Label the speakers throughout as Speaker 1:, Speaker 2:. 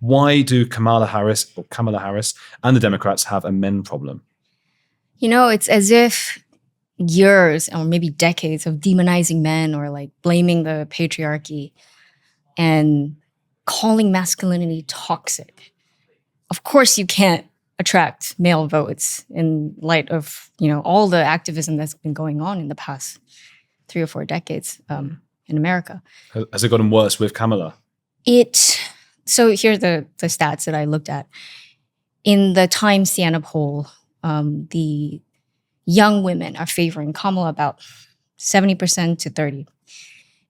Speaker 1: Why do Kamala Harris and the Democrats have a men problem?
Speaker 2: It's as if years or maybe decades of demonizing men or like blaming the patriarchy and calling masculinity toxic. Of course, you can't attract male votes in light of, all the activism that's been going on in the past 3 or 4 decades in America.
Speaker 1: Has it gotten worse with Kamala?
Speaker 2: So here are the stats that I looked at. In the Time Siena poll, the young women are favoring Kamala about 70% to 30%.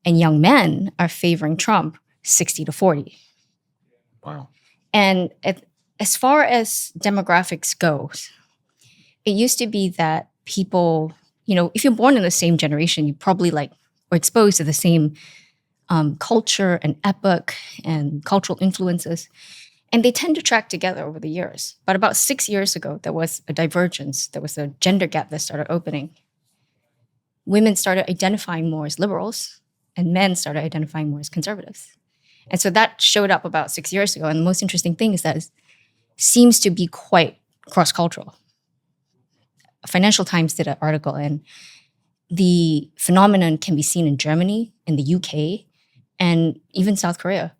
Speaker 2: And young men are favoring Trump 60 to 40.
Speaker 1: Wow.
Speaker 2: And as far as demographics goes, it used to be that people, if you're born in the same generation, you probably or exposed to the same culture and epoch and cultural influences. And they tend to track together over the years. But about 6 years ago, there was a divergence. There was a gender gap that started opening. Women started identifying more as liberals, and men started identifying more as conservatives. And so that showed up about 6 years ago. And the most interesting thing is that it seems to be quite cross-cultural. Financial Times did an article, and the phenomenon can be seen in Germany, in the UK, and even South Korea.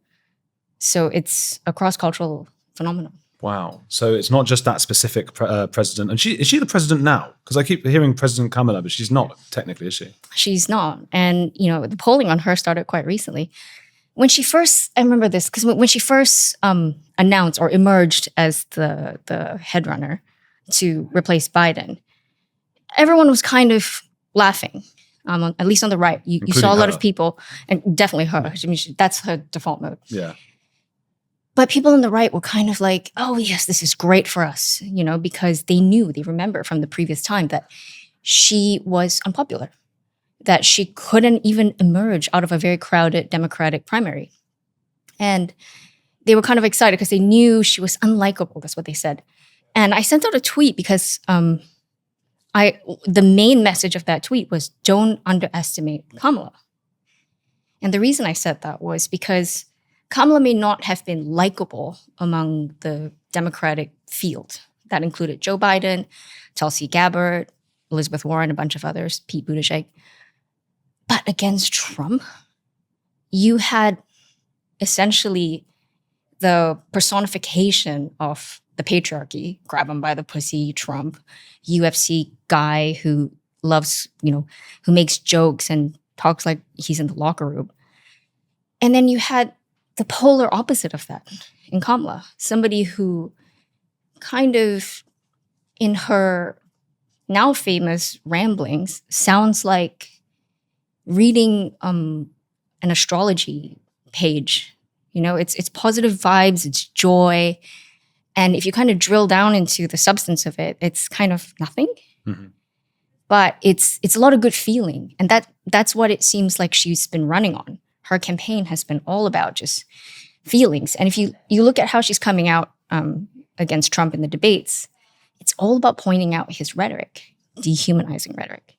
Speaker 2: So it's a cross-cultural phenomenon.
Speaker 1: Wow. So it's not just that specific president. And is she the president now? Because I keep hearing President Kamala, but she's not technically, is she?
Speaker 2: She's not. And, the polling on her started quite recently. When she first, I remember this, because when she first announced or emerged as the headrunner to replace Biden, everyone was kind of laughing. At least on the right. You saw a lot of people, and definitely her. I mean, that's her default mode.
Speaker 1: Yeah.
Speaker 2: But people on the right were kind of like, oh, yes, this is great for us, because they remember from the previous time that she was unpopular, that she couldn't even emerge out of a very crowded Democratic primary. And they were kind of excited because they knew she was unlikable. That's what they said. And I sent out a tweet because the main message of that tweet was, don't underestimate Kamala. And the reason I said that was because Kamala may not have been likable among the Democratic field. That included Joe Biden, Tulsi Gabbard, Elizabeth Warren, a bunch of others, Pete Buttigieg. But against Trump, you had essentially the personification of the patriarchy, grab him by the pussy, Trump, UFC guy who loves, who makes jokes and talks like he's in the locker room. And then you had the polar opposite of that in Kamala, somebody who kind of, in her now famous ramblings, sounds like reading an astrology page. It's positive vibes, it's joy. And if you kind of drill down into the substance of it, it's kind of nothing. Mm-hmm. But it's a lot of good feeling. And that's what it seems like she's been running on. Her campaign has been all about just feelings. And if you look at how she's coming out against Trump in the debates, it's all about pointing out his rhetoric, dehumanizing rhetoric.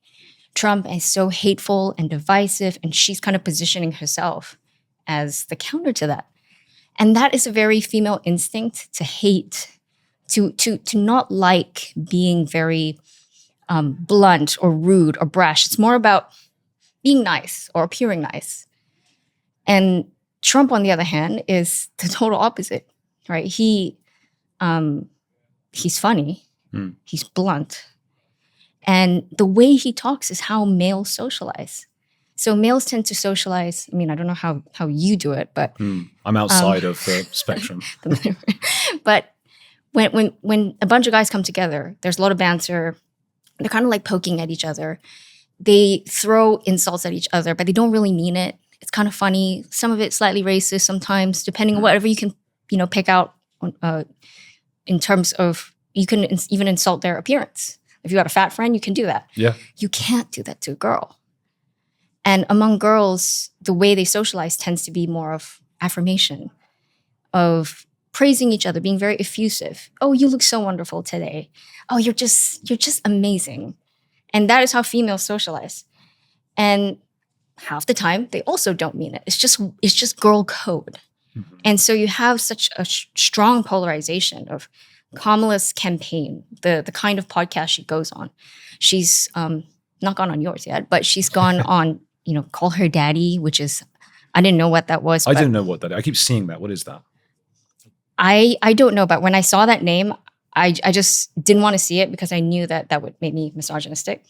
Speaker 2: Trump is so hateful and divisive, and she's kind of positioning herself as the counter to that. And that is a very female instinct, to hate, to not like being very blunt or rude or brash. It's more about being nice or appearing nice. And Trump, on the other hand, is the total opposite, right? He's funny, he's blunt, and the way he talks is how males socialize. So males tend to socialize. I mean, I don't know how you do it, but
Speaker 1: I'm outside of the spectrum.
Speaker 2: But when a bunch of guys come together, there's a lot of banter. They're kind of like poking at each other. They throw insults at each other, but they don't really mean it. It's kind of funny. Some of it's slightly racist sometimes, depending on whatever you can, pick out in terms of, you can even insult their appearance. If you got a fat friend, you can do that.
Speaker 1: Yeah.
Speaker 2: You can't do that to a girl. And among girls, the way they socialize tends to be more of affirmation, of praising each other, being very effusive. Oh, you look so wonderful today. Oh, you're just amazing. And that is how females socialize. And half the time, they also don't mean it. It's just girl code. And so you have such a strong polarization of Kamala's campaign, the kind of podcast she goes on. She's not gone on yours yet, but she's gone on, Call Her Daddy, which is, I didn't know what that was.
Speaker 1: I didn't know what that is. I keep seeing that. What is that?
Speaker 2: I don't know, but when I saw that name, I just didn't want to see it because I knew that would make me misogynistic.